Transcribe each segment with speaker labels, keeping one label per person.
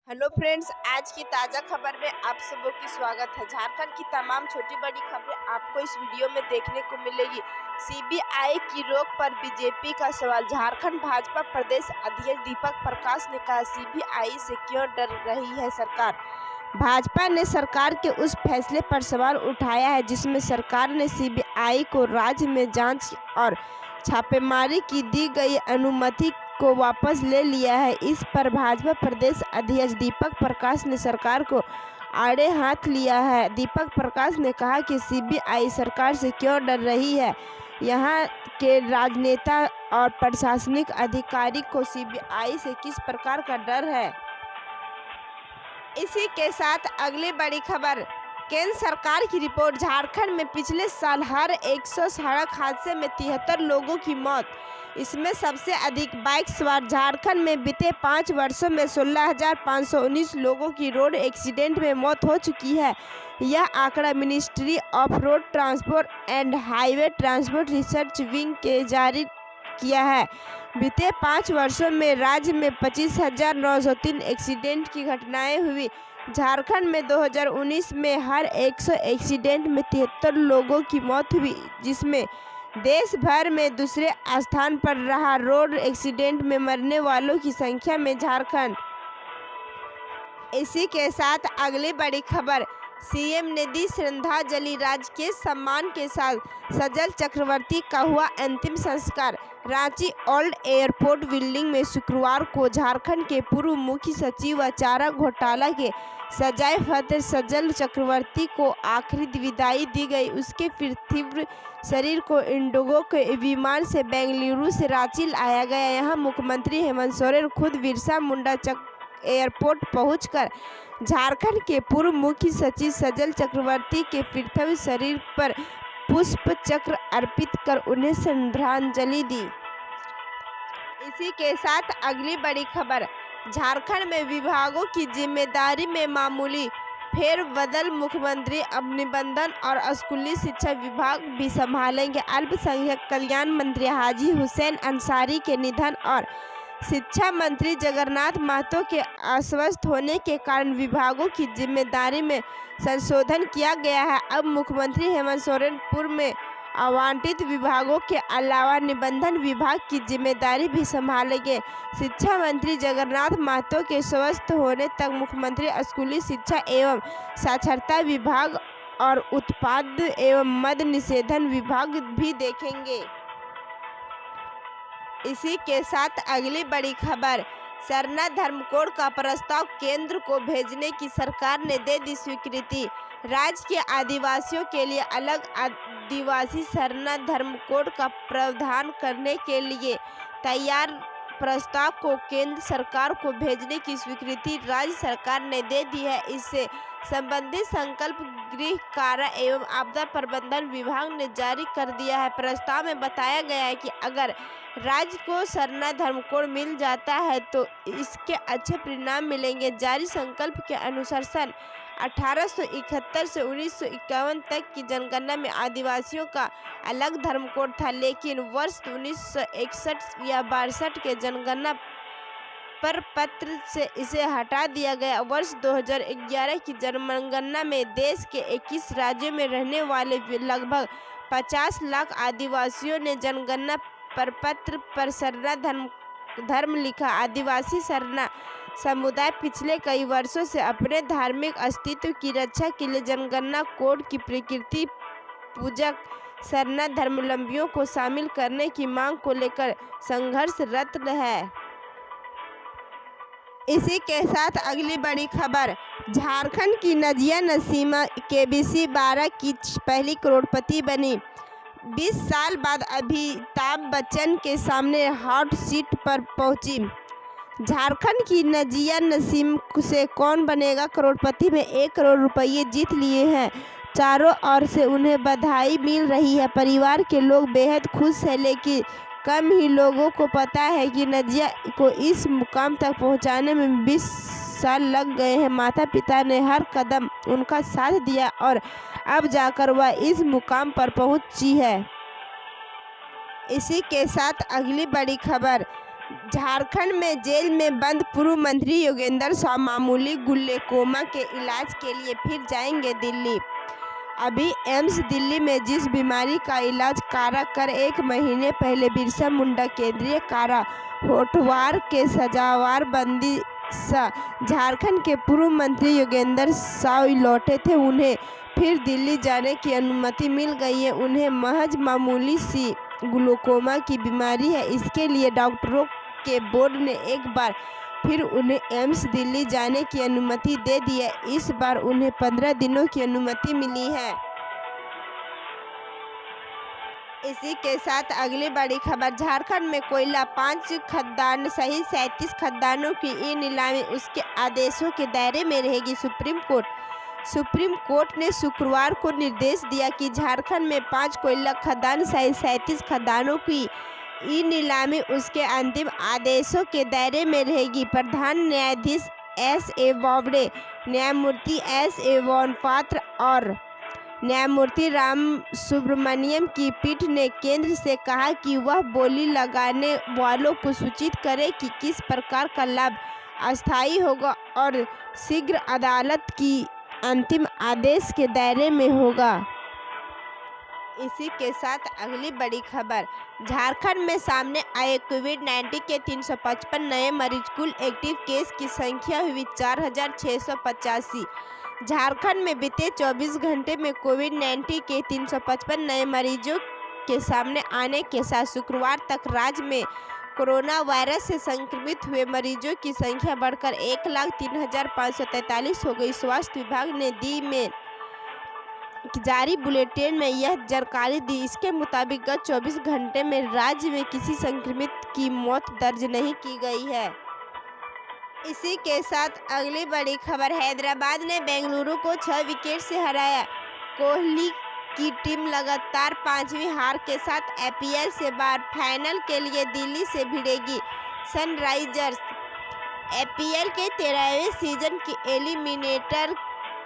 Speaker 1: Hello friends, आज की ताज़ा खबर में आप सबों की स्वागत है। झारखंड की तमाम छोटी बड़ी खबरें आपको इस वीडियो में देखने को मिलेगी। सीबीआई की रोक पर बीजेपी का सवाल। झारखंड भाजपा प्रदेश अध्यक्ष दीपक प्रकाश ने कहा, सीबीआई से क्यों डर रही है सरकार। भाजपा ने सरकार के उस फैसले पर सवाल उठाया है जिसमें सरकार ने सीबीआई को राज्य में जांच और छापेमारी की दी गई अनुमति को वापस ले लिया है। इस पर भाजपा प्रदेश अध्यक्ष दीपक प्रकाश ने सरकार को आड़े हाथ लिया है। दीपक प्रकाश ने कहा कि सीबीआई सरकार से क्यों डर रही है। यहाँ के राजनेता और प्रशासनिक अधिकारी को सीबीआई से किस प्रकार का डर है। इसी के साथ अगली बड़ी खबर। केंद्र सरकार की रिपोर्ट। झारखंड में पिछले साल हर 100 सड़क हादसे में 73 लोगों की मौत, इसमें सबसे अधिक बाइक सवार। झारखंड में बीते 5 वर्षों में 16,519 लोगों की रोड एक्सीडेंट में मौत हो चुकी है। यह आंकड़ा ministry of road transport and highway transport research wing के जारी किया है। बीते 5 वर्षों में राज्य में 25,903 एक्सीडेंट की घटनाएं हुई। झारखंड में 2019 में हर 100 एक्सीडेंट में 73 लोगों की मौत हुई, जिसमें देश भर में दूसरे स्थान पर रहा। रोड एक्सीडेंट में मरने वालों की संख्या में झारखंड। इसी के साथ अगली बड़ी खबर। सीएम ने दी श्रद्धांजलि। राजकीय सम्मान के साथ सजल चक्रवर्ती का हुआ अंतिम संस्कार। रांची ओल्ड एयरपोर्ट बिल्डिंग में शुक्रवार को झारखंड के पूर्व मुख्य सचिव व चारा घोटाला के सजाए फतेह सजल चक्रवर्ती को आखिरी विदाई दी गई। उसके पार्थिव शरीर को इंडिगो के विमान से बेंगलुरु से रांची लाया गया। यहाँ मुख्यमंत्री हेमंत सोरेन खुद बिरसा मुंडा एयरपोर्ट पहुंचकर झारखंड के पूर्व मुख्य सचिव सजल चक्रवर्ती के पार्थिव शरीर पर पुष्प चक्र अर्पित कर उन्हें श्रद्धांजलि दी। इसी के साथ अगली बड़ी खबर। झारखंड में विभागों की जिम्मेदारी में मामूली फेरबदल। मुख्यमंत्री अब निबंधन और स्कूली शिक्षा विभाग भी संभालेंगे। अल्पसंख्यक कल्याण मंत्री हाजी हुसैन अंसारी के निधन और शिक्षा मंत्री जगन्नाथ महतो के अस्वस्थ होने के कारण विभागों की जिम्मेदारी में संशोधन किया गया है। अब मुख्यमंत्री हेमंत सोरेन पूर्व में आवंटित विभागों के अलावा निबंधन विभाग की जिम्मेदारी भी संभालेंगे। शिक्षा मंत्री जगन्नाथ महतो के स्वस्थ होने तक मुख्यमंत्री स्कूली शिक्षा एवं साक्षरता विभाग और उत्पाद एवं मद निषेधन विभाग भी देखेंगे। इसी के साथ अगली बड़ी खबर। सरना धर्म कोड का प्रस्ताव केंद्र को भेजने की सरकार ने दे दी स्वीकृति। राज्य के आदिवासियों के लिए अलग आदिवासी सरना धर्म कोड का प्रावधान करने के लिए तैयार प्रस्ताव को केंद्र सरकार को भेजने की स्वीकृति राज्य सरकार ने दे दी है। इससे संबंधित संकल्प गृह कारा एवं आपदा प्रबंधन विभाग ने जारी कर दिया है। प्रस्ताव में बताया गया है कि अगर राज्य को सरना धर्म कोड मिल जाता है तो इसके अच्छे परिणाम मिलेंगे। जारी संकल्प के अनुसार सन 1871 से 1951 तक की जनगणना में आदिवासियों का अलग धर्म कोड था, लेकिन वर्ष 1961 या 62 के जनगणना पर पत्र से इसे हटा दिया गया। वर्ष 2011 की जनगणना में देश के 21 राज्यों में रहने वाले लगभग 50 लाख आदिवासियों ने जनगणना पर पत्र पर सरना धर्म लिखा। आदिवासी सरना समुदाय पिछले कई वर्षों से अपने धार्मिक अस्तित्व की रक्षा के लिए जनगणना कोड की प्रकृति पूजक सरना धर्मावलंबियों को शामिल करने की मांग को लेकर संघर्षरत है। इसी के साथ अगली बड़ी खबर। झारखंड की नाज़िया नसीमा केबीसी 12 की पहली करोड़पति बनी। 20 साल बाद अमिताभ बच्चन के सामने हॉट सीट पर पहुंची। झारखंड की नाज़िया नसीम से कौन बनेगा करोड़पति में 1 करोड़ रुपये जीत लिए हैं। चारों ओर से उन्हें बधाई मिल रही है। परिवार के लोग बेहद खुश हैं, लेकिन कम ही लोगों को पता है कि नाज़िया को इस मुकाम तक पहुंचाने में 20 साल लग गए हैं। माता पिता ने हर कदम उनका साथ दिया और अब जाकर वह इस मुकाम पर पहुंची है। इसी के साथ अगली बड़ी खबर। झारखंड में जेल में बंद पूर्व मंत्री योगेंद्र साव मामूली ग्लूकोमा के इलाज के लिए फिर जाएंगे दिल्ली। अभी एम्स दिल्ली में जिस बीमारी का इलाज कारा कर 1 महीने पहले बिरसा मुंडा केंद्रीय कारा होटवार के सजावार बंदी झारखंड के पूर्व मंत्री योगेंद्र साव लौटे थे, उन्हें फिर दिल्ली जाने की अनुमति मिल गई है। उन्हें महज मामूली सी ग्लूकोमा की बीमारी है। इसके लिए डॉक्टरों के बोर्ड ने एक बार फिर उन्हें एम्स दिल्ली जाने की अनुमति दे दी है। इस बार उन्हें 15 दिनों की अनुमति मिली है। इसी के साथ अगली बड़ी खबर, झारखंड में कोयला 5 खदान सहित 37 खदानों की ई नीलामी उसके आदेशों के दायरे में रहेगी। सुप्रीम कोर्ट ने शुक्रवार को निर्देश दिया कि झारखंड में 5 कोयला खदान सहित 37 खदानों की ई नीलामी उसके अंतिम आदेशों के दायरे में रहेगी। प्रधान न्यायाधीश एस.ए. बोबडे, न्यायमूर्ति एस.ए. मोहपात्र और न्यायमूर्ति राम सुब्रमण्यम की पीठ ने केंद्र से कहा कि वह बोली लगाने वालों को सूचित करे कि किस प्रकार का लाभ अस्थायी होगा और शीघ्र अदालत की अंतिम आदेश के दायरे में होगा। इसी के साथ अगली बड़ी खबर, झारखंड में सामने आए कोविड-19 के 355 नए मरीज, कुल एक्टिव केस की संख्या हुई 4685। झारखंड में बीते 24 घंटे में कोविड-19 के 355 नए मरीजों के सामने आने के साथ शुक्रवार तक राज्य में कोरोना वायरस से संक्रमित हुए मरीजों की संख्या बढ़कर 1,03,543 हो गई। स्वास्थ्य विभाग ने जारी बुलेटिन में यह जानकारी दी। इसके मुताबिक गत 24 घंटे में राज्य में किसी संक्रमित की मौत दर्ज नहीं की गई है। इसी के साथ अगली बड़ी खबर, हैदराबाद ने बेंगलुरु को 6 विकेट से हराया। कोहली की टीम लगातार 5वीं हार के साथ आईपीएल से बाहर, फाइनल के लिए दिल्ली से भिड़ेगी सनराइजर्स। आईपीएल के 13वें सीजन की एलिमिनेटर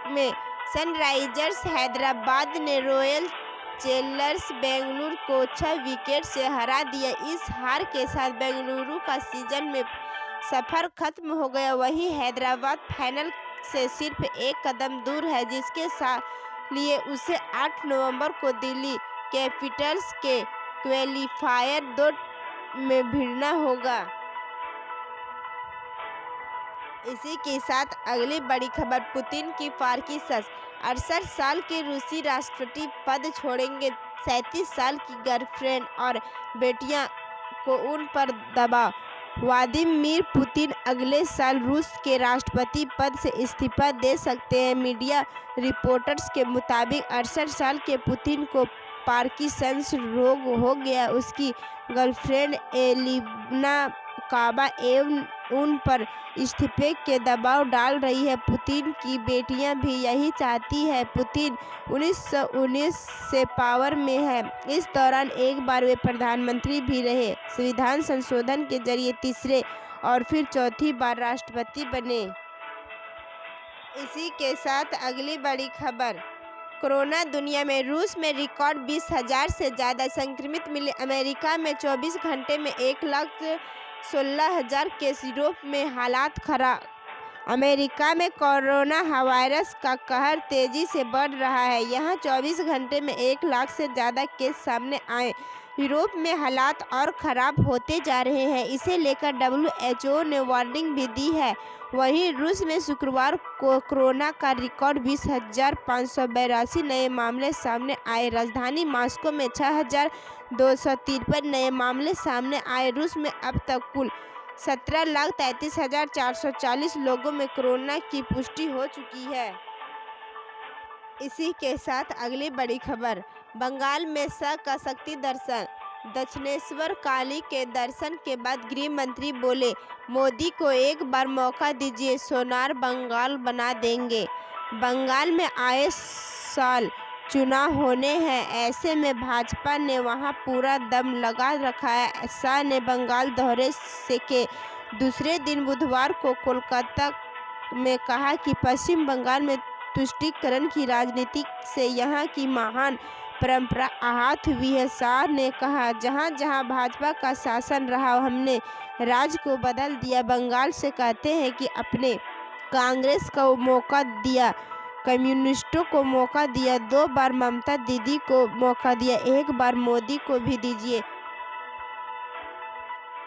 Speaker 1: में सनराइजर्स हैदराबाद ने रॉयल चैलेंजर्स बेंगलुरु को 6 विकेट से हरा दिया। इस हार के साथ बेंगलुरु का सीजन में सफर खत्म हो गया। वहीं हैदराबाद फाइनल से सिर्फ एक कदम दूर है, जिसके लिए उसे 8 नवंबर को दिल्ली कैपिटल्स के क्वालीफायर 2 में भिड़ना होगा। इसी के साथ अगली बड़ी खबर, पुतिन की फारकी सस, 68 साल के रूसी राष्ट्रपति पद छोड़ेंगे। 37 साल की गर्लफ्रेंड और बेटियां को उन पर दबाव। व्लादिमीर पुतिन अगले साल रूस के राष्ट्रपति पद से इस्तीफा दे सकते हैं। मीडिया रिपोर्ट्स के मुताबिक 68 साल के पुतिन को पार्किंसंस रोग हो गया। उसकी गर्लफ्रेंड एलिना काबा एवं उन पर इस्तीफे के दबाव डाल रही है। पुतिन की बेटियां भी यही चाहती है। पुतिन 1919 से पावर में है। इस दौरान एक बार वे प्रधानमंत्री भी रहे। संविधान संशोधन के जरिए तीसरे और फिर चौथी बार राष्ट्रपति बने। इसी के साथ अगली बड़ी खबर, कोरोना दुनिया में, रूस में रिकॉर्ड 20,000 से ज़्यादा संक्रमित मिले। अमेरिका में 24 घंटे में 1,16,000 केस। यूरोप में हालात खराब। अमेरिका में कोरोना वायरस का कहर तेजी से बढ़ रहा है। यहाँ 24 घंटे में 1 लाख से ज़्यादा केस सामने आए। यूरोप में हालात और ख़राब होते जा रहे हैं। इसे लेकर WHO ने वार्निंग भी दी है। वहीं रूस में शुक्रवार को कोरोना का रिकॉर्ड 20,582 नए मामले सामने आए। राजधानी मॉस्को में 6,253 नए मामले सामने आए। रूस में अब तक कुल 17,33,440 लोगों में कोरोना की पुष्टि हो चुकी है। इसी के साथ अगली बड़ी खबर, बंगाल में का शक्ति दर्शन। दक्षिणेश्वर काली के दर्शन के बाद गृह मंत्री बोले, मोदी को एक बार मौका दीजिए, सोनार बंगाल बना देंगे। बंगाल में आए साल चुनाव होने हैं, ऐसे में भाजपा ने वहां पूरा दम लगा रखा है। शाह ने बंगाल दौरे से के दूसरे दिन बुधवार को कोलकाता में कहा कि पश्चिम बंगाल में तुष्टीकरण की राजनीति से यहाँ की महान परंपरा आहत हुई है। शाह ने कहा, जहां जहां भाजपा का शासन रहा हमने राज्य को बदल दिया। बंगाल से कहते हैं कि अपने कांग्रेस को मौका दिया, कम्युनिस्टों को मौका दिया, 2 बार ममता दीदी को मौका दिया, 1 बार मोदी को भी दीजिए।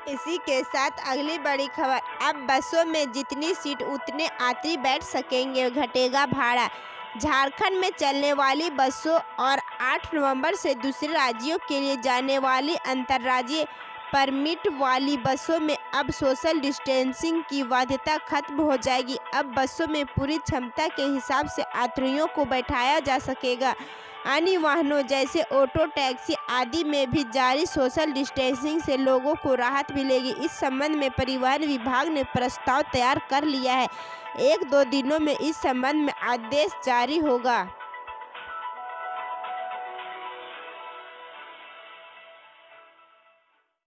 Speaker 1: इसी के साथ अगली बड़ी खबर, अब बसों में जितनी सीट उतने यात्री बैठ सकेंगे, घटेगा भाड़ा। झारखंड में चलने वाली बसों और 8 नवंबर से दूसरे राज्यों के लिए जाने वाली अंतर्राज्यीय परमिट वाली बसों में अब सोशल डिस्टेंसिंग की बाध्यता खत्म हो जाएगी। अब बसों में पूरी क्षमता के हिसाब से यात्रियों को बैठाया जा सकेगा। अन्य वाहनों जैसे ऑटो, टैक्सी आदि में भी जारी सोशल डिस्टेंसिंग से लोगों को राहत मिलेगी। इस संबंध में परिवहन विभाग ने प्रस्ताव तैयार कर लिया है। 1-2 दिनों में इस संबंध में आदेश जारी होगा।